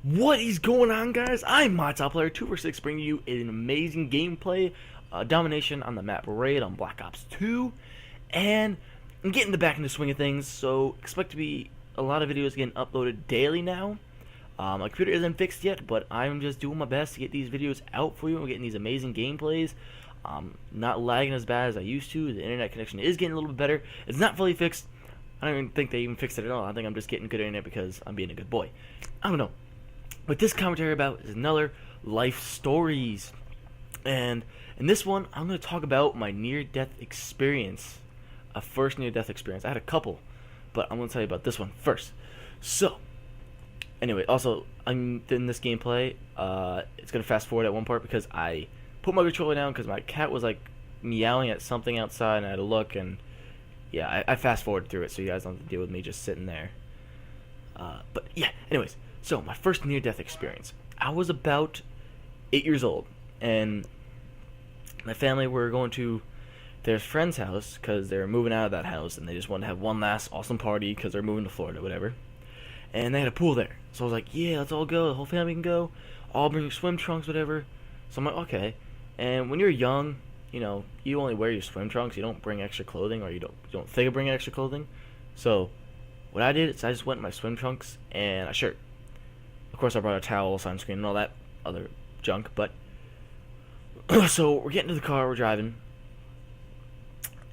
What is going on, guys? I'm my top player 246, bringing you an amazing gameplay, domination on the map Raid on Black Ops 2, and I'm getting back into the swing of things. So expect to be a lot of videos getting uploaded daily now. My computer isn't fixed yet, but I'm just doing my best to get these videos out for you. We're getting these amazing gameplays. Not lagging as bad as I used to. The internet connection is getting a little bit better. It's not fully fixed. I don't even think they even fixed it at all. I think I'm just getting good internet because I'm being a good boy. I don't know. What this commentary about is another life stories, and in this one I'm going to talk about my near-death experience, a first near-death experience. I had a couple, but I'm going to tell you about this one first. So anyway, also I'm in this gameplay, it's going to fast forward at one part because I put my controller down because my cat was like meowing at something outside and I had to look, and yeah, I fast forwarded through it so you guys don't have to deal with me just sitting there. But yeah, anyways, so my first near-death experience. I was about 8 years old, and my family were going to their friend's house because they were moving out of that house, and they just wanted to have one last awesome party because they're moving to Florida, whatever. And they had a pool there, so I was like, yeah, let's all go. The whole family can go. I'll bring your swim trunks, whatever. So I'm like, okay. And when you're young, you know, you only wear your swim trunks. You don't bring extra clothing, or you don't think of bringing extra clothing. So what I did is I just went in my swim trunks and a shirt. Of course, I brought a towel, sunscreen, and all that other junk, but so we're getting to the car, we're driving,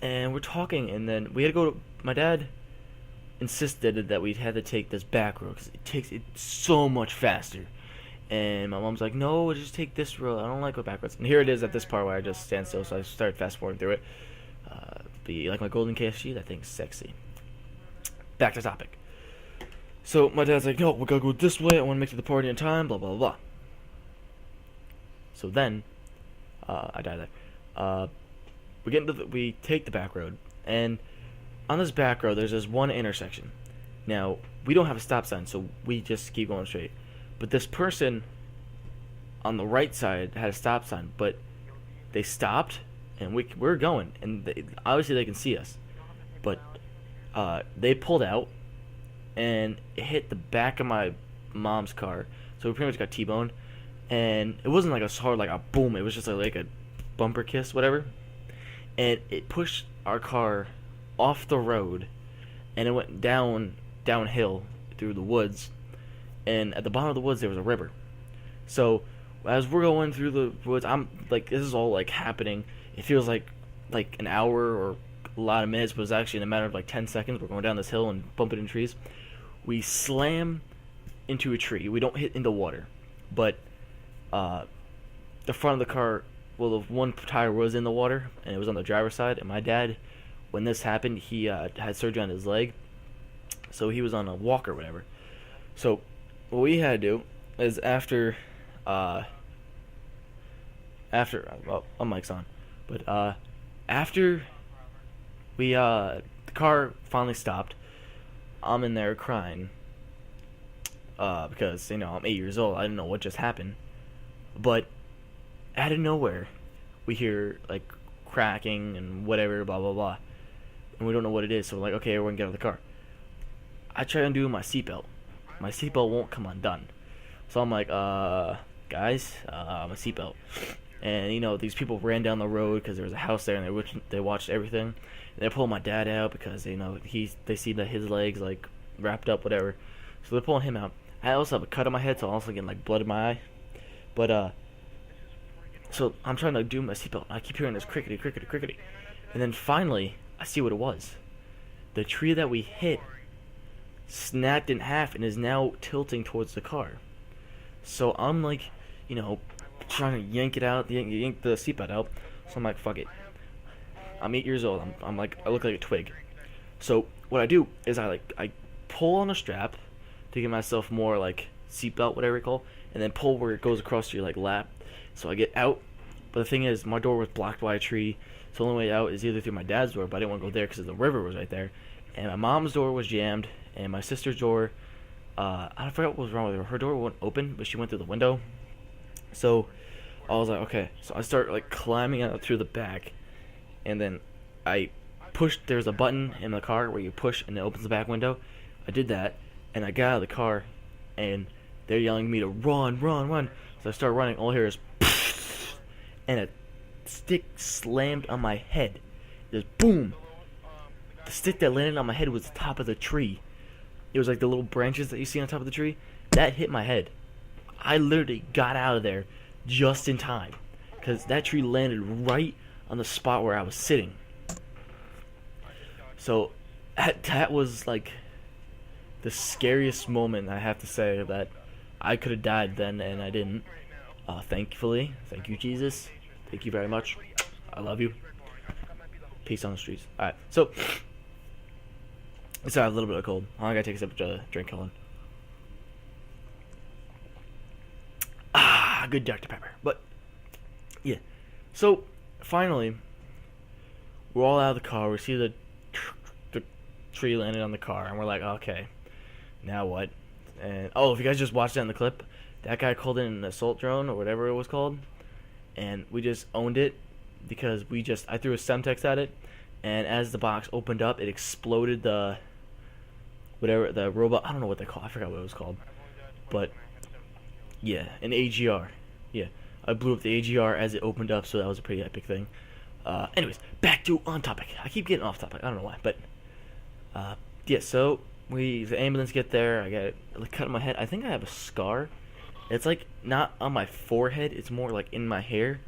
and we're talking, and then we had to go to, my dad insisted that we had to take this back road, because it takes it so much faster, and my mom's like, no, just take this road, I don't like go backwards, and here it is at this part where I just stand still, so I started fast forwarding through it. Be like my golden KFC, that thing's sexy. Back to topic. So my dad's like, no, we gotta go this way. I want to make it to the party in time. Blah blah blah. So then, I die there. We take the back road, and on this back road, there's this one intersection. Now we don't have a stop sign, so we just keep going straight. But this person on the right side had a stop sign, but they stopped, and we're going, and obviously they can see us, but they pulled out. And it hit the back of my mom's car, so we pretty much got T-boned. And it wasn't like a hard, like a boom. It was just like a bumper kiss, whatever. And it pushed our car off the road, and it went downhill through the woods. And at the bottom of the woods there was a river. So as we're going through the woods, I'm like, this is all like happening. It feels like an hour or a lot of minutes, but it's actually in a matter of like 10 seconds. We're going down this hill and bumping into trees. We slam into a tree. We don't hit into water, but the front of the car, well, the one tire was in the water, and it was on the driver's side. And my dad, when this happened, he had surgery on his leg, so he was on a walker or whatever. So what we had to do is after well, my mic's on, but after we the car finally stopped, I'm in there crying because, you know, I'm 8 years old. I didn't know what just happened. But out of nowhere, we hear, like, cracking and whatever, blah, blah, blah. And we don't know what it is, so we're like, okay, everyone get out of the car. I try undoing my seatbelt. My seatbelt won't come undone. So I'm like, guys, my seatbelt. And, you know, these people ran down the road because there was a house there, and they watched everything. They're pulling my dad out because, you know, they see that his legs like wrapped up, whatever. So they're pulling him out. I also have a cut on my head, so I'm also getting like blood in my eye. But so I'm trying to do my seatbelt. I keep hearing this crickety, crickety, crickety, and then finally I see what it was. The tree that we hit snapped in half and is now tilting towards the car. So I'm like, you know, trying to yank it out, yank the seatbelt out. So I'm like, fuck it. I'm 8 years old. I'm like, I look like a twig. So what I do is I pull on a strap to give myself more like seatbelt, whatever you call, and then pull where it goes across your like lap. So I get out. But the thing is, my door was blocked by a tree. So the only way out is either through my dad's door, but I didn't want to go there because the river was right there. And my mom's door was jammed, and my sister's door, I forgot what was wrong with her. Her door wouldn't open, but she went through the window. So I was like, okay. So I start like climbing out through the back. And then I pushed, there's a button in the car where you push and it opens the back window. I did that, and I got out of the car, and They're yelling at me to run, run, run. So I start running. All I hear is and a stick slammed on my head. Just boom. The stick that landed on my head was the top of the tree. It was like the little branches that you see on top of the tree. That hit my head. I literally got out of there just in time because that tree landed right on the spot where I was sitting. So that was like the scariest moment, I have to say, that I could have died then and I didn't. Thankfully, thank you, Jesus. Thank you very much. I love you. Peace on the streets. Alright, so I have a little bit of cold. I gotta take a sip of drink. Hold on. Good Dr. Pepper. But yeah, so finally, we're all out of the car. We see the tree landed on the car, and we're like, okay, now what? And if you guys just watched that in the clip, that guy called in an assault drone or whatever it was called, and we just owned it because I threw a Semtex at it, and as the box opened up, it exploded the robot. I don't know what they call. I forgot what it was called, but yeah, an AGR. Yeah, I blew up the AGR as it opened up, so that was a pretty epic thing. Anyways, back to on topic. I keep getting off topic. I don't know why, but yeah. So the ambulance get there. I got a cut on my head. I think I have a scar. It's like not on my forehead. It's more like in my hair,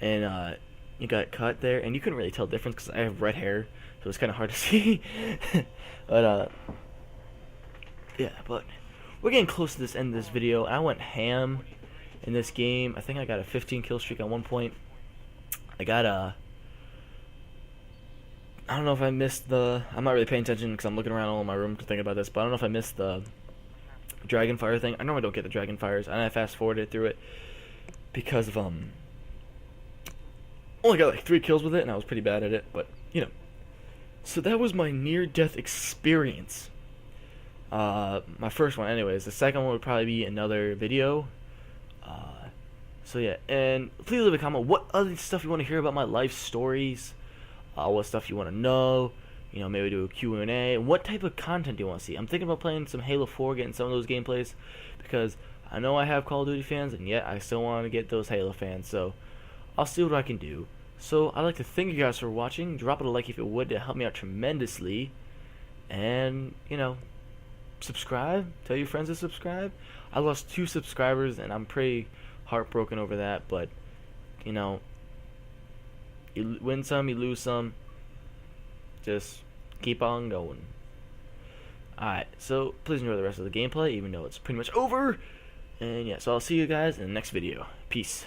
and you got cut there, and you couldn't really tell the difference because I have red hair, so it's kind of hard to see. But yeah, but we're getting close to this end of this video. I went ham in this game. I think I got a 15 kill streak at one point. I got I don't know if I missed I'm not really paying attention because I'm looking around all in my room to think about this, but I don't know if I missed the dragon fire thing. I normally don't get the dragon fires, and I fast forwarded through it because of only got like 3 kills with it, and I was pretty bad at it, but you know. So that was my near-death experience. My first one, anyways. The second one would probably be another video. So yeah, and please leave a comment what other stuff you want to hear about my life stories, what stuff you want to know, you know, maybe do a Q&A, and what type of content do you want to see. I'm thinking about playing some Halo 4, getting some of those gameplays, because I know I have Call of Duty fans, and yet I still want to get those Halo fans, so I'll see what I can do. So I'd like to thank you guys for watching. Drop it a like if you would, to help me out tremendously, and, you know, subscribe. Tell your friends to subscribe. I lost 2 subscribers, and I'm pretty heartbroken over that, but you know, you win some, you lose some, just keep on going. Alright, so please enjoy the rest of the gameplay, even though it's pretty much over, and yeah, so I'll see you guys in the next video. Peace.